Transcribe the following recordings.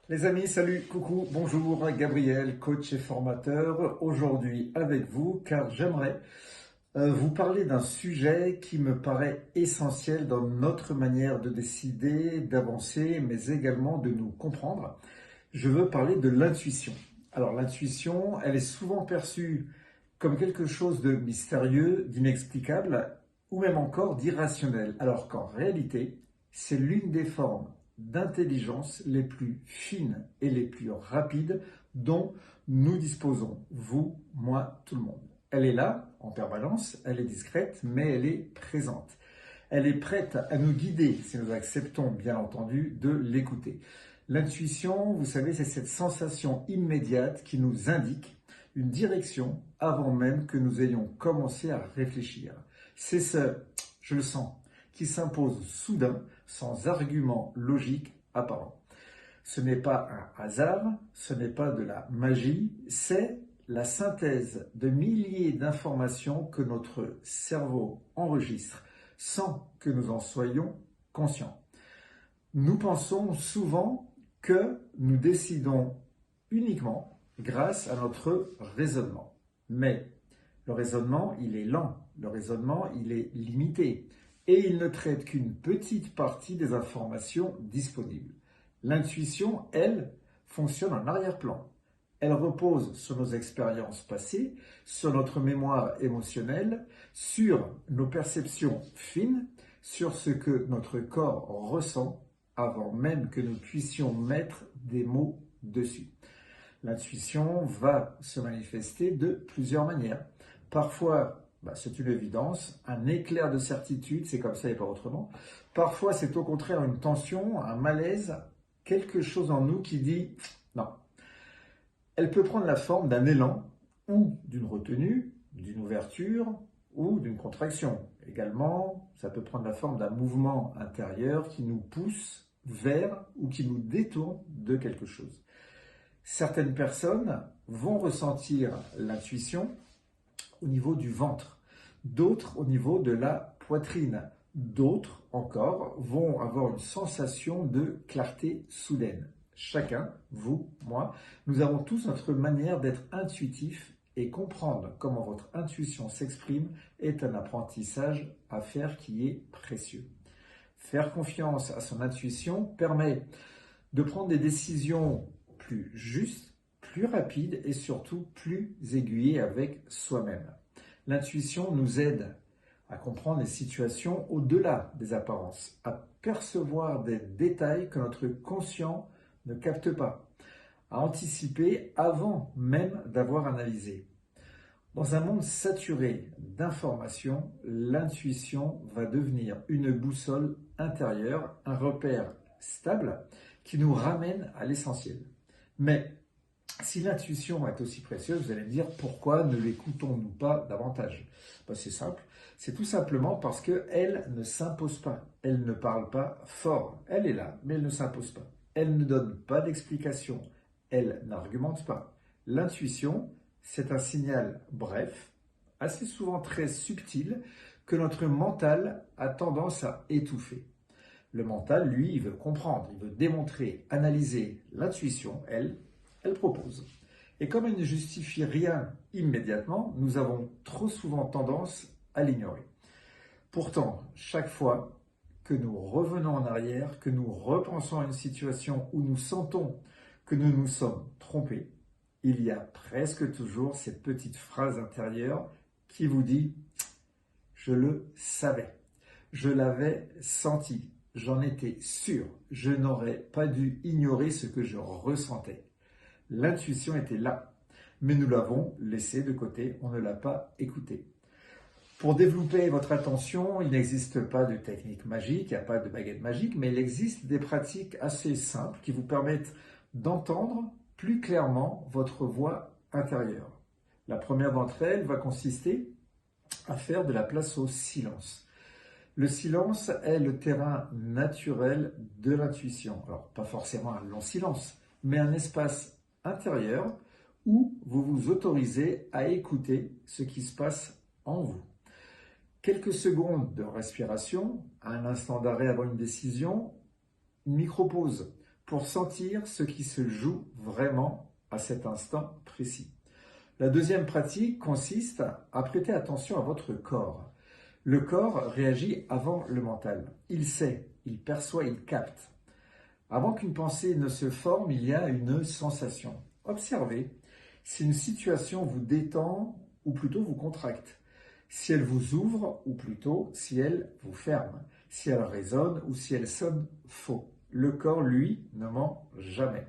Les amis, salut, coucou, bonjour, Gabriel, coach et formateur, aujourd'hui avec vous car j'aimerais vous parler d'un sujet qui me paraît essentiel dans notre manière de décider, d'avancer, mais également de nous comprendre. Je veux parler de l'intuition. Alors l'intuition, elle est souvent perçue comme quelque chose de mystérieux, d'inexplicable ou même encore d'irrationnel, alors qu'en réalité, c'est l'une des formes d'intelligence les plus fines et les plus rapides dont nous disposons, vous, moi, tout le monde. Elle est là en permanence, elle est discrète, mais elle est présente. Elle est prête à nous guider si nous acceptons, bien entendu, de l'écouter. L'intuition, vous savez, c'est cette sensation immédiate qui nous indique une direction avant même que nous ayons commencé à réfléchir. C'est ce je le sens qui s'impose soudain, sans argument logique apparent. Ce n'est pas un hasard, ce n'est pas de la magie, c'est la synthèse de milliers d'informations que notre cerveau enregistre sans que nous en soyons conscients. Nous pensons souvent que nous décidons uniquement grâce à notre raisonnement. Mais le raisonnement, il est lent, le raisonnement, il est limité et il ne traite qu'une petite partie des informations disponibles. L'intuition, elle, fonctionne en arrière-plan. Elle repose sur nos expériences passées, sur notre mémoire émotionnelle, sur nos perceptions fines, sur ce que notre corps ressent avant même que nous puissions mettre des mots dessus. L'intuition va se manifester de plusieurs manières. Parfois, c'est une évidence, un éclair de certitude, c'est comme ça et pas autrement. Parfois, c'est au contraire une tension, un malaise, quelque chose en nous qui dit non. Elle peut prendre la forme d'un élan ou d'une retenue, d'une ouverture ou d'une contraction. Également, ça peut prendre la forme d'un mouvement intérieur qui nous pousse vers ou qui nous détourne de quelque chose. Certaines personnes vont ressentir l'intuition au niveau du ventre, d'autres au niveau de la poitrine, d'autres encore vont avoir une sensation de clarté soudaine. Chacun, vous, moi, nous avons tous notre manière d'être intuitif et comprendre comment votre intuition s'exprime est un apprentissage à faire qui est précieux. Faire confiance à son intuition permet de prendre des décisions plus justes, plus rapides et surtout plus aiguillées avec soi-même. L'intuition nous aide à comprendre les situations au-delà des apparences, à percevoir des détails que notre conscient ne capte pas, à anticiper avant même d'avoir analysé. Dans un monde saturé d'informations, l'intuition va devenir une boussole intérieure, un repère stable qui nous ramène à l'essentiel. Mais si l'intuition est aussi précieuse, vous allez me dire pourquoi ne l'écoutons-nous pas davantage? C'est simple, c'est tout simplement parce qu'elle ne s'impose pas, elle ne parle pas fort, elle est là, mais elle ne s'impose pas. Elle ne donne pas d'explication, elle n'argumente pas. L'intuition, c'est un signal bref, assez souvent très subtil, que notre mental a tendance à étouffer. Le mental, lui, il veut comprendre, il veut démontrer, analyser. L'intuition, elle propose. Et comme elle ne justifie rien immédiatement, nous avons trop souvent tendance à l'ignorer. Pourtant, chaque fois que nous revenons en arrière, que nous repensons à une situation où nous sentons que nous nous sommes trompés, il y a presque toujours cette petite phrase intérieure qui vous dit « Je le savais, je l'avais senti, j'en étais sûr, je n'aurais pas dû ignorer ce que je ressentais. » L'intuition était là, mais nous l'avons laissée de côté, on ne l'a pas écoutée. Pour développer votre attention, il n'existe pas de technique magique, il n'y a pas de baguette magique, mais il existe des pratiques assez simples qui vous permettent d'entendre plus clairement votre voix intérieure. La première d'entre elles va consister à faire de la place au silence. Le silence est le terrain naturel de l'intuition. Alors, pas forcément un long silence, mais un espace intérieur où vous vous autorisez à écouter ce qui se passe en vous. Quelques secondes de respiration, un instant d'arrêt avant une décision, une micro-pause pour sentir ce qui se joue vraiment à cet instant précis. La deuxième pratique consiste à prêter attention à votre corps. Le corps réagit avant le mental. Il sait, il perçoit, il capte. Avant qu'une pensée ne se forme, il y a une sensation. Observez si une situation vous détend ou plutôt vous contracte, si elle vous ouvre ou plutôt si elle vous ferme, si elle résonne ou si elle sonne faux. Le corps, lui, ne ment jamais.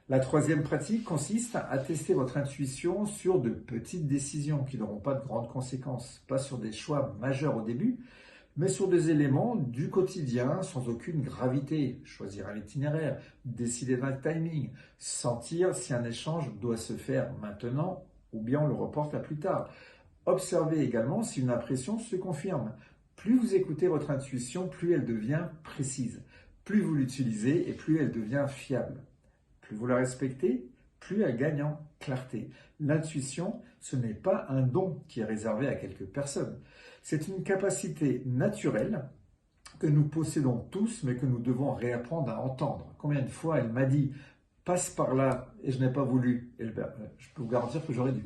La troisième pratique consiste à tester votre intuition sur de petites décisions qui n'auront pas de grandes conséquences, pas sur des choix majeurs au début, mais sur des éléments du quotidien sans aucune gravité. Choisir un itinéraire, décider d'un timing, sentir si un échange doit se faire maintenant ou bien on le reporte à plus tard. Observez également si une impression se confirme. Plus vous écoutez votre intuition, plus elle devient précise. Plus vous l'utilisez et plus elle devient fiable. Plus vous la respectez, plus elle gagne en clarté. L'intuition, ce n'est pas un don qui est réservé à quelques personnes. C'est une capacité naturelle que nous possédons tous, mais que nous devons réapprendre à entendre. Combien de fois elle m'a dit « passe par là » et je n'ai pas voulu. Et je peux vous garantir que j'aurais dû.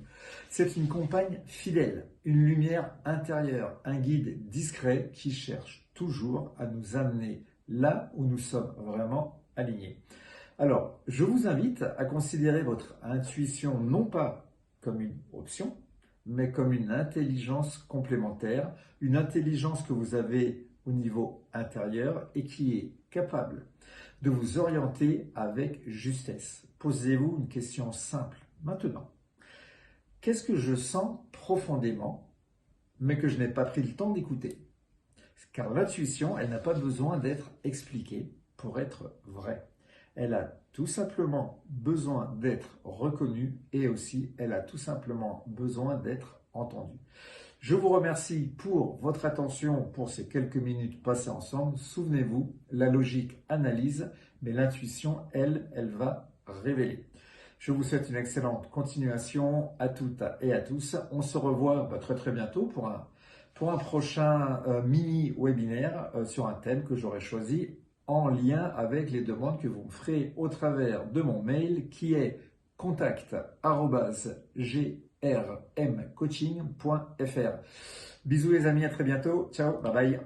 C'est une compagne fidèle, une lumière intérieure, un guide discret qui cherche toujours à nous amener là où nous sommes vraiment alignés. Alors, je vous invite à considérer votre intuition non pas comme une option, mais comme une intelligence complémentaire, une intelligence que vous avez au niveau intérieur et qui est capable de vous orienter avec justesse. Posez-vous une question simple maintenant. Qu'est-ce que je sens profondément, mais que je n'ai pas pris le temps d'écouter? Car l'intuition, elle n'a pas besoin d'être expliquée pour être vraie. Elle a tout simplement besoin d'être reconnue et aussi elle a tout simplement besoin d'être entendue. Je vous remercie pour votre attention pour ces quelques minutes passées ensemble. Souvenez-vous, la logique analyse, mais l'intuition, elle va révéler. Je vous souhaite une excellente continuation à toutes et à tous. On se revoit très très bientôt pour un prochain mini-webinaire sur un thème que j'aurai choisi en lien avec les demandes que vous me ferez au travers de mon mail qui est contact@grmcoaching.fr. Bisous les amis, à très bientôt. Ciao, bye bye.